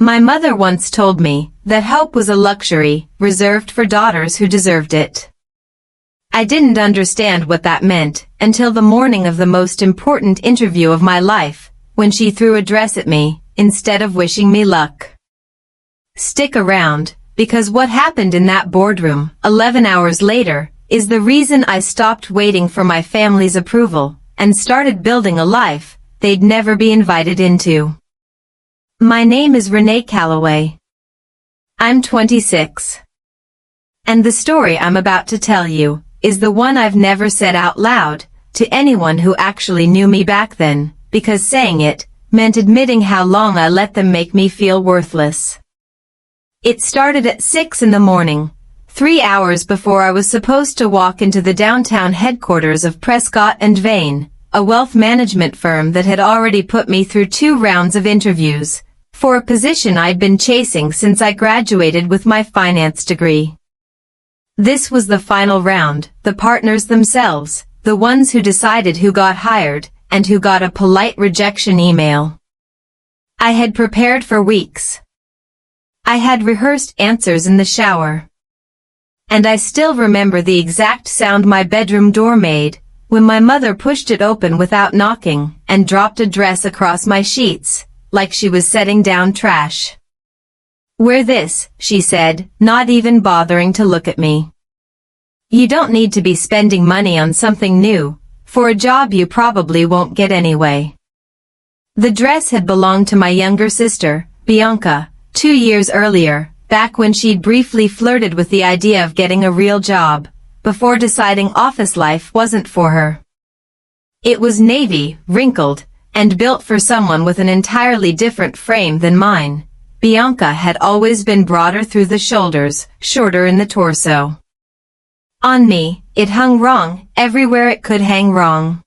My mother once told me that hope was a luxury reserved for daughters who deserved it. I didn't understand what that meant until the morning of the most important interview of my life, when she threw a dress at me instead of wishing me luck. Stick around, because what happened in that boardroom 11 hours later is the reason I stopped waiting for my family's approval and started building a life they'd never be invited into. My name is Renee Calloway. I'm 26. And the story I'm about to tell you is the one I've never said out loud to anyone who actually knew me back then, because saying it meant admitting how long I let them make me feel worthless. It started at 6 in the morning, 3 hours before I was supposed to walk into the downtown headquarters of Prescott and Vane, a wealth management firm that had already put me through 2 rounds of interviews for a position I'd been chasing since I graduated with my finance degree. This was the final round, the partners themselves, the ones who decided who got hired and who got a polite rejection email. I had prepared for weeks. I had rehearsed answers in the shower. And I still remember the exact sound my bedroom door made when my mother pushed it open without knocking and dropped a dress across my sheets, like she was setting down trash. "Wear this," she said, not even bothering to look at me. "You don't need to be spending money on something new, for a job you probably won't get anyway." The dress had belonged to my younger sister, Bianca, 2 years earlier, back when she'd briefly flirted with the idea of getting a real job, before deciding office life wasn't for her. It was navy, wrinkled, and built for someone with an entirely different frame than mine. Bianca had always been broader through the shoulders, shorter in the torso. On me, it hung wrong, everywhere it could hang wrong.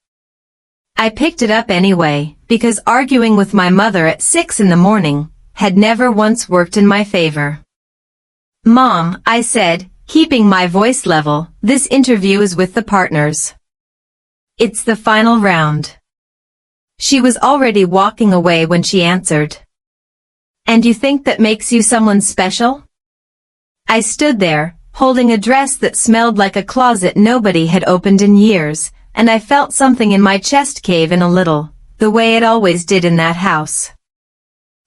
I picked it up anyway, because arguing with my mother at 6 in the morning had never once worked in my favor. "Mom," I said, keeping my voice level, "this interview is with the partners. It's the final round." She was already walking away when she answered. "And you think that makes you someone special?" I stood there, holding a dress that smelled like a closet nobody had opened in years, and I felt something in my chest cave in a little, the way it always did in that house.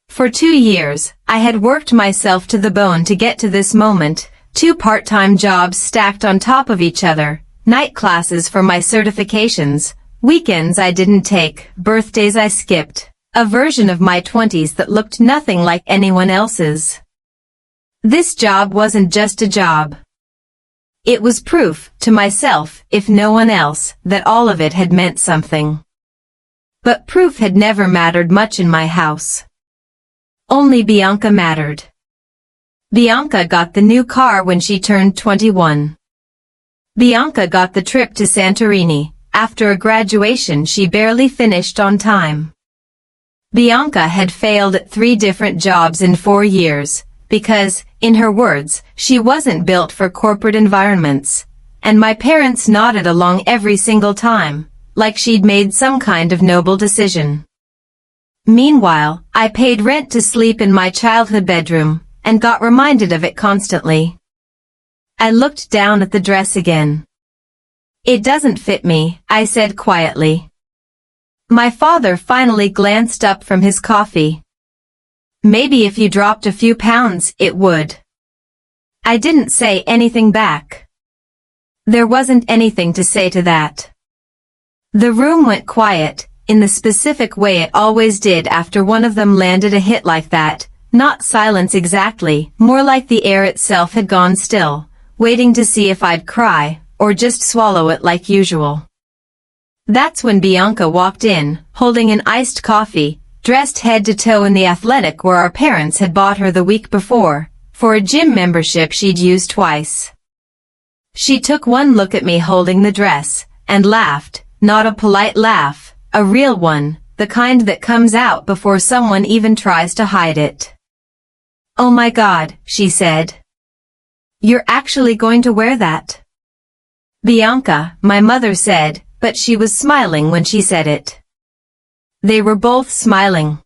For 2 years, I had worked myself to the bone to get to this moment, 2 part-time jobs stacked on top of each other, night classes for my certifications, weekends I didn't take, birthdays I skipped, a version of my 20s that looked nothing like anyone else's. This job wasn't just a job. It was proof, to myself, if no one else, that all of it had meant something. But proof had never mattered much in my house. Only Bianca mattered. Bianca got the new car when she turned 21. Bianca got the trip to Santorini, after a graduation she barely finished on time. Bianca had failed at 3 different jobs in 4 years, because, in her words, she wasn't built for corporate environments, and my parents nodded along every single time, like she'd made some kind of noble decision. Meanwhile, I paid rent to sleep in my childhood bedroom, and got reminded of it constantly. I looked down at the dress again. "It doesn't fit me," I said quietly. My father finally glanced up from his coffee. "Maybe if you dropped a few pounds, it would." I didn't say anything back. There wasn't anything to say to that. The room went quiet, in the specific way it always did after one of them landed a hit like that, not silence exactly, more like the air itself had gone still, waiting to see if I'd cry, or just swallow it like usual. That's when Bianca walked in, holding an iced coffee, dressed head to toe in the athletic where our parents had bought her the week before, for a gym membership she'd used twice. She took one look at me holding the dress, and laughed, not a polite laugh, a real one, the kind that comes out before someone even tries to hide it. "Oh my God," she said. "You're actually going to wear that?" "Bianca," my mother said, but she was smiling when she said it. They were both smiling.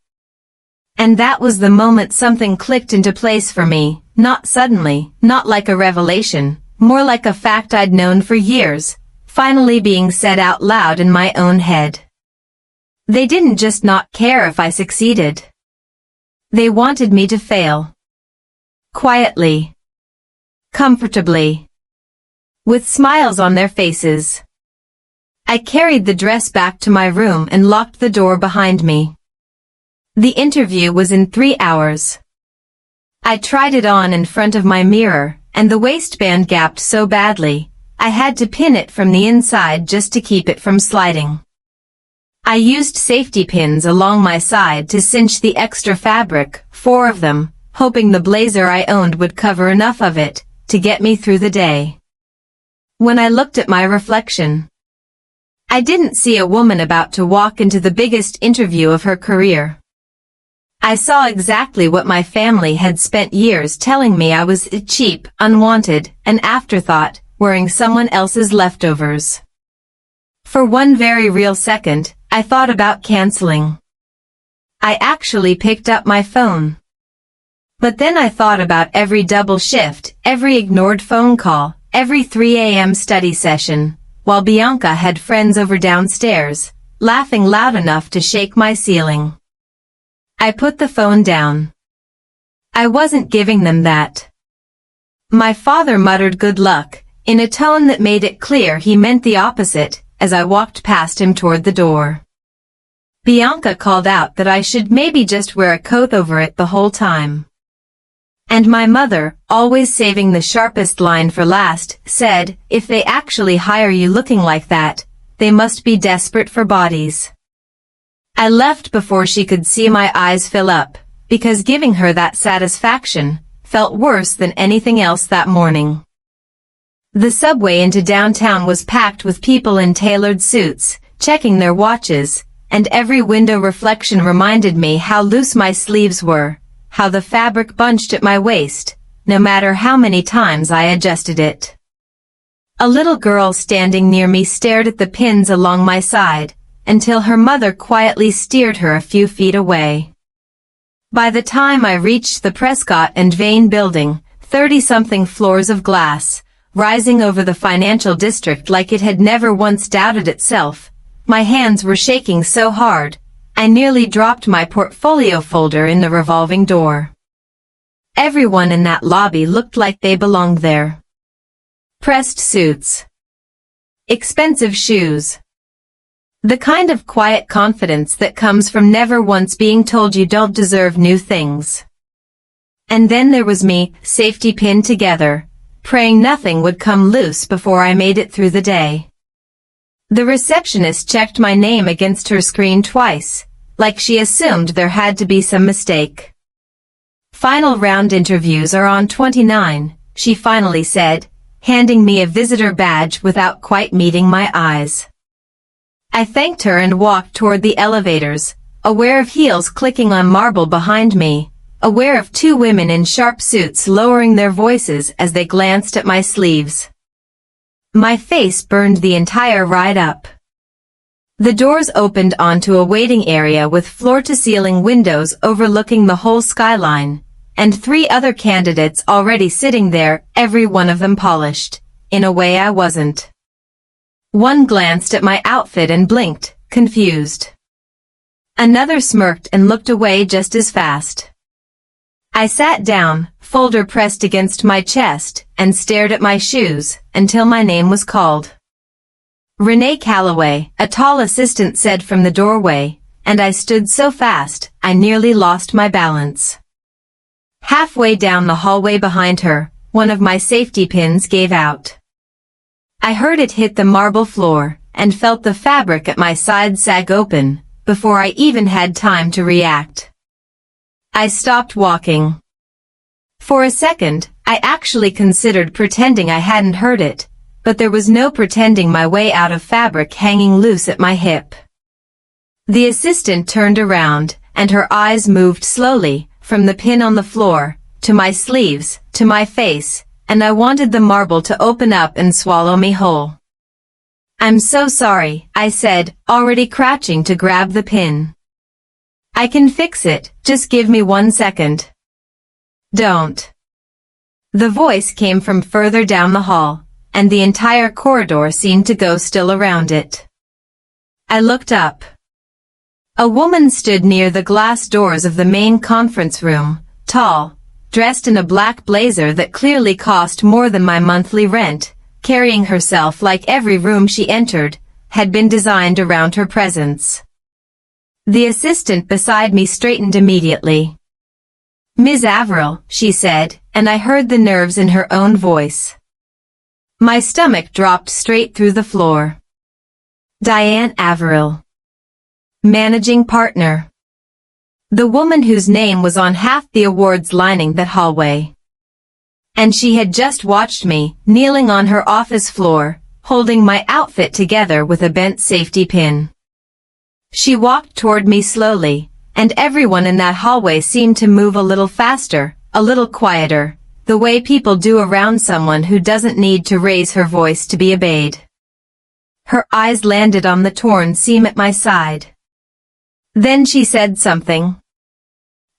And that was the moment something clicked into place for me, not suddenly, not like a revelation, more like a fact I'd known for years, finally being said out loud in my own head. They didn't just not care if I succeeded. They wanted me to fail. Quietly. Comfortably. With smiles on their faces. I carried the dress back to my room and locked the door behind me. The interview was in 3 hours. I tried it on in front of my mirror, and the waistband gapped so badly, I had to pin it from the inside just to keep it from sliding. I used safety pins along my side to cinch the extra fabric, 4 of them, hoping the blazer I owned would cover enough of it to get me through the day. When I looked at my reflection, I didn't see a woman about to walk into the biggest interview of her career. I saw exactly what my family had spent years telling me I was cheap, unwanted, an afterthought, wearing someone else's leftovers. For one very real second, I thought about canceling. I actually picked up my phone. But then I thought about every double shift, every ignored phone call, every 3 a.m. study session, while Bianca had friends over downstairs, laughing loud enough to shake my ceiling. I put the phone down. I wasn't giving them that. My father muttered good luck, in a tone that made it clear he meant the opposite, as I walked past him toward the door. Bianca called out that I should maybe just wear a coat over it the whole time. And my mother, always saving the sharpest line for last, said, if they actually hire you looking like that, they must be desperate for bodies. I left before she could see my eyes fill up, because giving her that satisfaction felt worse than anything else that morning. The subway into downtown was packed with people in tailored suits, checking their watches, and every window reflection reminded me how loose my sleeves were, how the fabric bunched at my waist, no matter how many times I adjusted it. A little girl standing near me stared at the pins along my side, until her mother quietly steered her a few feet away. By the time I reached the Prescott and Vane building, 30-something floors of glass, rising over the financial district like it had never once doubted itself, my hands were shaking so hard, I nearly dropped my portfolio folder in the revolving door. Everyone in that lobby looked like they belonged there. Pressed suits. Expensive shoes. The kind of quiet confidence that comes from never once being told you don't deserve new things. And then there was me, safety pinned together, praying nothing would come loose before I made it through the day. The receptionist checked my name against her screen twice, like she assumed there had to be some mistake. Final round interviews are on 29, she finally said, handing me a visitor badge without quite meeting my eyes. I thanked her and walked toward the elevators, aware of heels clicking on marble behind me, aware of 2 women in sharp suits lowering their voices as they glanced at my sleeves. My face burned the entire ride up. The doors opened onto a waiting area with floor-to-ceiling windows overlooking the whole skyline, and 3 other candidates already sitting there, every one of them polished, in a way I wasn't. One glanced at my outfit and blinked, confused. Another smirked and looked away just as fast. I sat down, folder pressed against my chest, and stared at my shoes, until my name was called. Renee Calloway, a tall assistant said from the doorway, and I stood so fast, I nearly lost my balance. Halfway down the hallway behind her, one of my safety pins gave out. I heard it hit the marble floor, and felt the fabric at my side sag open, before I even had time to react. I stopped walking. For a second, I actually considered pretending I hadn't heard it, but there was no pretending my way out of fabric hanging loose at my hip. The assistant turned around, and her eyes moved slowly, from the pin on the floor, to my sleeves, to my face, and I wanted the marble to open up and swallow me whole. "I'm so sorry," I said, already crouching to grab the pin. I can fix it, just give me 1 second. Don't. The voice came from further down the hall, and the entire corridor seemed to go still around it. I looked up. A woman stood near the glass doors of the main conference room, tall, dressed in a black blazer that clearly cost more than my monthly rent, carrying herself like every room she entered had been designed around her presence. The assistant beside me straightened immediately. "Ms. Averill," she said, and I heard the nerves in her own voice. My stomach dropped straight through the floor. Diane Averill. Managing partner. The woman whose name was on half the awards lining that hallway. And she had just watched me, kneeling on her office floor, holding my outfit together with a bent safety pin. She walked toward me slowly, and everyone in that hallway seemed to move a little faster, a little quieter, the way people do around someone who doesn't need to raise her voice to be obeyed. Her eyes landed on the torn seam at my side. Then she said something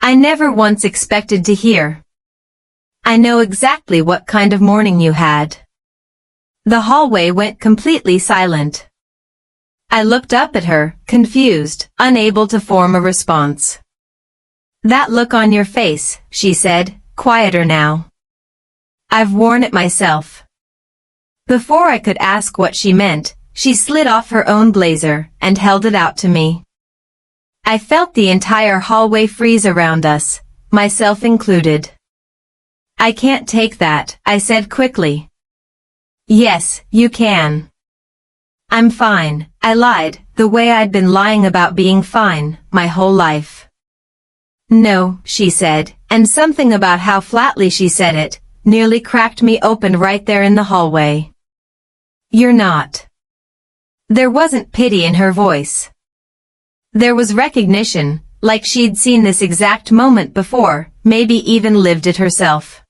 I never once expected to hear. "I know exactly what kind of morning you had." The hallway went completely silent. I looked up at her, confused, unable to form a response. "That look on your face," she said, quieter now. "I've worn it myself." Before I could ask what she meant, she slid off her own blazer and held it out to me. I felt the entire hallway freeze around us, myself included. "I can't take that," I said quickly. "Yes, you can." "I'm fine," I lied, the way I'd been lying about being fine my whole life. "No," she said, and something about how flatly she said it nearly cracked me open right there in the hallway. "You're not." There wasn't pity in her voice. There was recognition, like she'd seen this exact moment before, maybe even lived it herself.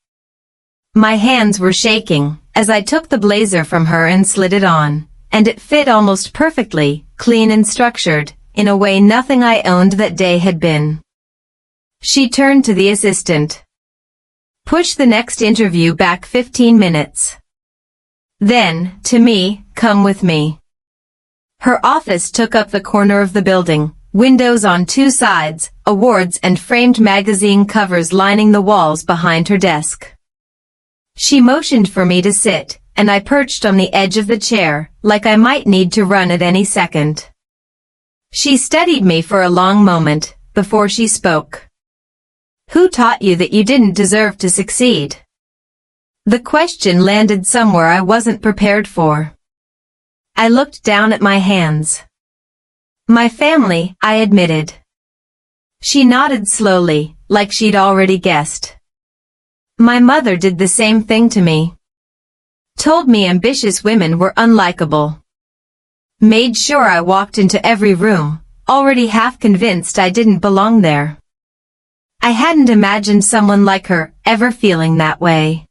My hands were shaking as I took the blazer from her and slid it on, and it fit almost perfectly, clean and structured, in a way nothing I owned that day had been. She turned to the assistant. "Push the next interview back 15 minutes. Then, to me, come with me." Her office took up the corner of the building, windows on 2 sides, awards and framed magazine covers lining the walls behind her desk. She motioned for me to sit, and I perched on the edge of the chair, like I might need to run at any second. She studied me for a long moment, before she spoke. "Who taught you that you didn't deserve to succeed?" The question landed somewhere I wasn't prepared for. I looked down at my hands. "My family," I admitted. She nodded slowly, like she'd already guessed. "My mother did the same thing to me. Told me ambitious women were unlikable. Made sure I walked into every room, already half convinced I didn't belong there. I hadn't imagined someone like her ever feeling that way.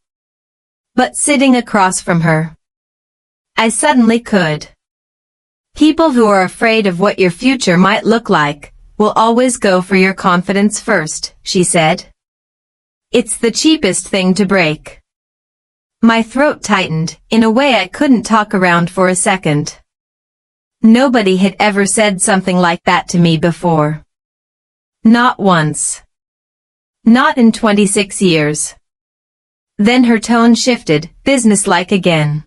But sitting across from her, I suddenly could. People who are afraid of what your future might look like will always go for your confidence first," she said. "It's the cheapest thing to break." My throat tightened, in a way I couldn't talk around for a second. Nobody had ever said something like that to me before. Not once. Not in 26 years. Then her tone shifted, businesslike again.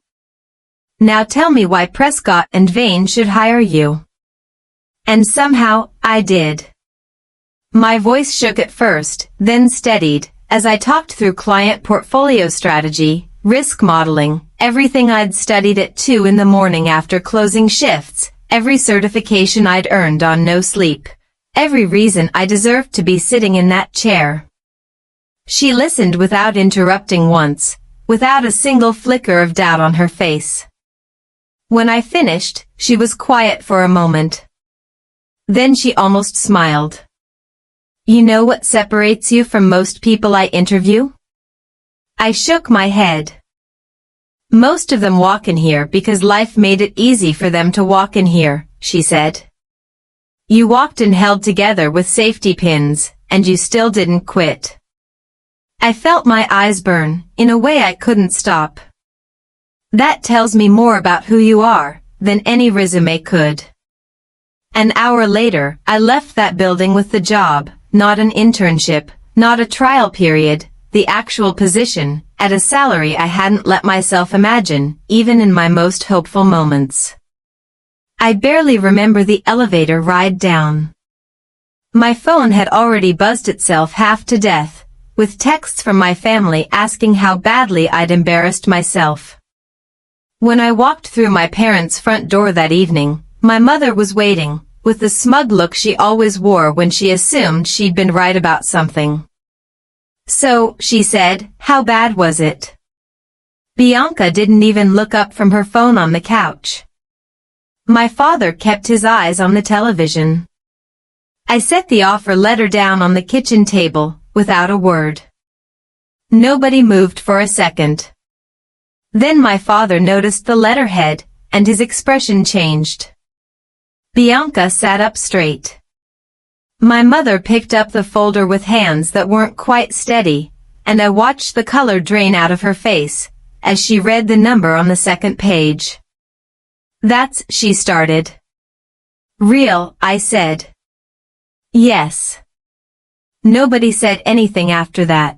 "Now tell me why Prescott and Vane should hire you." And somehow, I did. My voice shook at first, then steadied, as I talked through client portfolio strategy, risk modeling, everything I'd studied at 2 in the morning after closing shifts, every certification I'd earned on no sleep, every reason I deserved to be sitting in that chair. She listened without interrupting once, without a single flicker of doubt on her face. When I finished, she was quiet for a moment. Then she almost smiled. "You know what separates you from most people I interview?" I shook my head. "Most of them walk in here because life made it easy for them to walk in here," she said. You walked and held together with safety pins, and you still didn't quit. I felt my eyes burn, in a way I couldn't stop. That tells me more about who you are than any resume could. An hour later, I left that building with the job, not an internship, not a trial period, the actual position, at a salary I hadn't let myself imagine, even in my most hopeful moments. I barely remember the elevator ride down. My phone had already buzzed itself half to death, with texts from my family asking how badly I'd embarrassed myself. When I walked through my parents' front door that evening, my mother was waiting, with the smug look she always wore when she assumed she'd been right about something. "So," she said, "how bad was it?" Bianca didn't even look up from her phone on the couch. My father kept his eyes on the television. I set the offer letter down on the kitchen table, without a word. Nobody moved for a second. Then my father noticed the letterhead, and his expression changed. Bianca sat up straight. My mother picked up the folder with hands that weren't quite steady, and I watched the color drain out of her face, as she read the number on the second page. "That's," she started. "Real," I said. "Yes." Nobody said anything after that.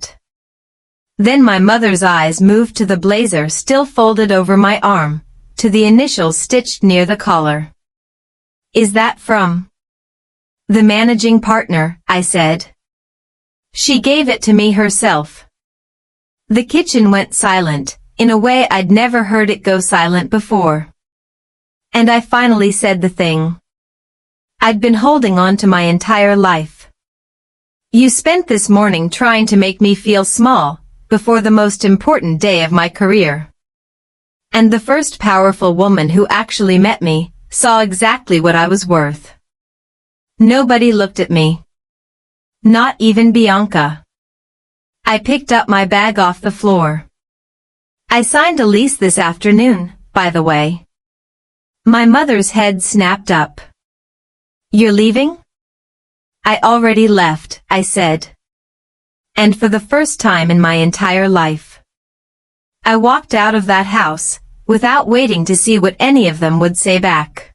Then my mother's eyes moved to the blazer still folded over my arm, to the initials stitched near the collar. "Is that from the managing partner?" I said. She gave it to me herself. The kitchen went silent, in a way I'd never heard it go silent before. And I finally said the thing I'd been holding on to my entire life. "You spent this morning trying to make me feel small, before the most important day of my career. And the first powerful woman who actually met me, saw exactly what I was worth." Nobody looked at me. Not even Bianca. I picked up my bag off the floor. "I signed a lease this afternoon, by the way." My mother's head snapped up. "You're leaving?" "I already left," I said. And for the first time in my entire life, I walked out of that house, without waiting to see what any of them would say back.